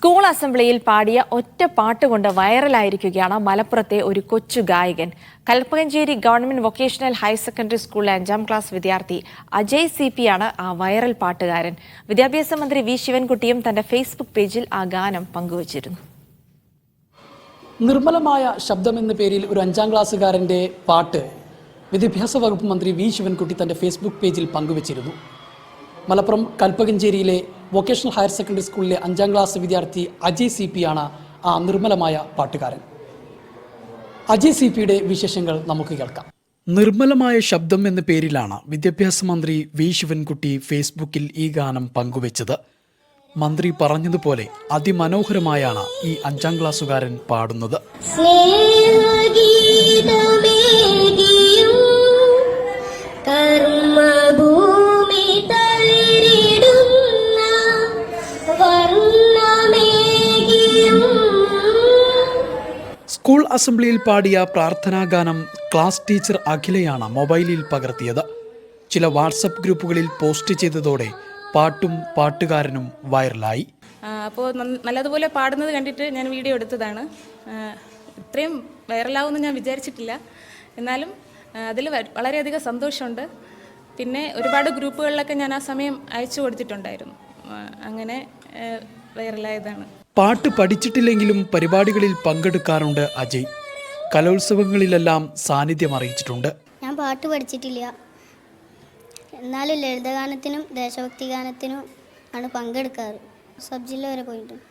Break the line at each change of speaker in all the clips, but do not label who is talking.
School അസംബ്ലിയിൽ പാടിയ ഒറ്റ പാട്ടുകൊണ്ട് വൈറലായിരിക്കുകയാണ് മലപ്പുറത്തെ ഒരു കൊച്ചു ഗായകൻ. Kalpakanchery government vocational higher secondary സ്കൂളിലെ 5ാം ക്ലാസ് വിദ്യാർത്ഥി അജയ് CP ആണ് ആ വൈറൽ പാട്ടുകാരൻ. വിദ്യാഭ്യാസ മന്ത്രി വി ശിവൻകുട്ടിയും തന്റെ ഫേസ്ബുക്ക് പേജിൽ ആ ഗാനം പങ്കുവച്ചിരുന്നു.
നിർമ്മലമായ ശബ്ദം എന്ന പേരിൽ ഒരു 5ാം ക്ലാസ്സുകാരൻ്റെ പാട്ട് വിദ്യാഭ്യാസ വകുപ്പ് മന്ത്രി വി ശിവൻകുട്ടി തന്റെ ഫേസ്ബുക്ക് പേജിൽ പങ്കുവച്ചിരുന്നു. മലപ്പുറം കൽപ്പകഞ്ചേരിയിലെ വൊക്കേഷണൽ ഹയർ സെക്കൻഡറി സ്കൂളിലെ 5ാം ക്ലാസ് വിദ്യാർത്ഥി അജയ് CP ആണ് ആ നിർമ്മലമായ പാട്ടുകാരൻ. അജയ് CPയുടെ വിശേഷങ്ങൾ നമുക്ക് കേൾക്കാം. നിർമ്മലമായ ശബ്ദം എന്ന പേരിലാണ് വിദ്യാഭ്യാസ മന്ത്രി വി ശിവൻകുട്ടി ഫേസ്ബുക്കിൽ ഈ ഗാനം പങ്കുവച്ചത്. മന്ത്രി പറഞ്ഞതുപോലെ അതിമനോഹരമായാണ് ഈ 5ാം ക്ലാസ്സുകാരൻ പാടുന്നത്. സ്കൂൾ അസംബ്ലിയിൽ പാടിയ പ്രാർത്ഥനാഗാനം ക്ലാസ് ടീച്ചർ അഖിലയാണ് മൊബൈലിൽ പകർത്തിയത്. ചില വാട്സപ്പ് ഗ്രൂപ്പുകളിൽ പോസ്റ്റ് ചെയ്തതോടെ പാട്ടും പാട്ടുകാരനും വൈറലായി.
അപ്പോൾ നല്ലതുപോലെ പാടുന്നത് കണ്ടിട്ട് ഞാൻ വീഡിയോ എടുത്തതാണ്. ഇത്രയും വൈറലാവുമെന്ന് ഞാൻ വിചാരിച്ചിട്ടില്ല. എന്നാലും അതിൽ വളരെയധികം സന്തോഷമുണ്ട്. പിന്നെ ഒരുപാട് ഗ്രൂപ്പുകളിലൊക്കെ ഞാൻ ആ സമയം അയച്ചു കൊടുത്തിട്ടുണ്ടായിരുന്നു. അങ്ങനെ വൈറലായതാണ്.
പാട്ട് പഠിച്ചിട്ടില്ലെങ്കിലും പരിപാടികളിൽ പങ്കെടുക്കാറുണ്ട് അജയ്. കലോത്സവങ്ങളിലെല്ലാം സാന്നിധ്യം അറിയിച്ചിട്ടുണ്ട്.
ഞാൻ പാട്ട് പഠിച്ചിട്ടില്ല, എന്നാലും ലളിതഗാനത്തിനും ദേശഭക്തി ഗാനത്തിനും ആണ് പങ്കെടുക്കാറ്. സബ് ജില്ല വരെ പോയിട്ടുണ്ട്.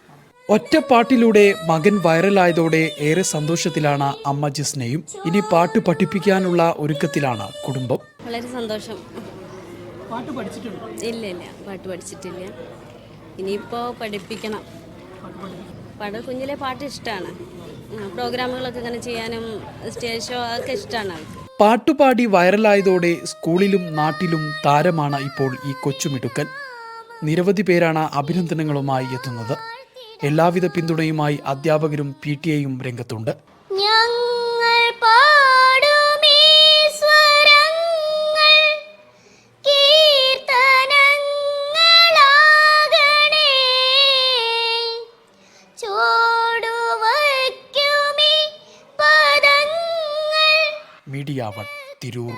ഒറ്റപ്പാട്ടിലൂടെ മകൻ വൈറലായതോടെ ഏറെ സന്തോഷത്തിലാണ് അമ്മ ജിസ്നയും. ഇനി പാട്ട് പഠിപ്പിക്കാനുള്ള ഒരുക്കത്തിലാണ് കുടുംബം.
വളരെ സന്തോഷം.
പാട്ട് പഠിച്ചിട്ടുണ്ടോ?
ഇല്ല, പാട്ട് പഠിച്ചിട്ടില്ല. ഇനിയിപ്പോൾ പഠിപ്പിക്കണം. കുഞ്ഞിലെ പാട്ട് ഇഷ്ടമാണ്. പ്രോഗ്രാമുകളൊക്കെ ഇങ്ങനെ ചെയ്യാനും സ്റ്റേജ് ഷോ ഒക്കെ ഇഷ്ടമാണ് അവർക്ക്.
പാട്ടുപാടി വൈറലായതോടെ സ്കൂളിലും നാട്ടിലും താരമാണ് ഇപ്പോൾ ഈ കൊച്ചുമിടുക്കൻ. നിരവധി പേരാണ് അഭിനന്ദനങ്ങളുമായി എത്തുന്നത്. എല്ലാവിധ പിന്തുണയുമായി അധ്യാപകരും PTA-യും രംഗത്തുണ്ട്. മീഡിയ 1 തിരൂർ.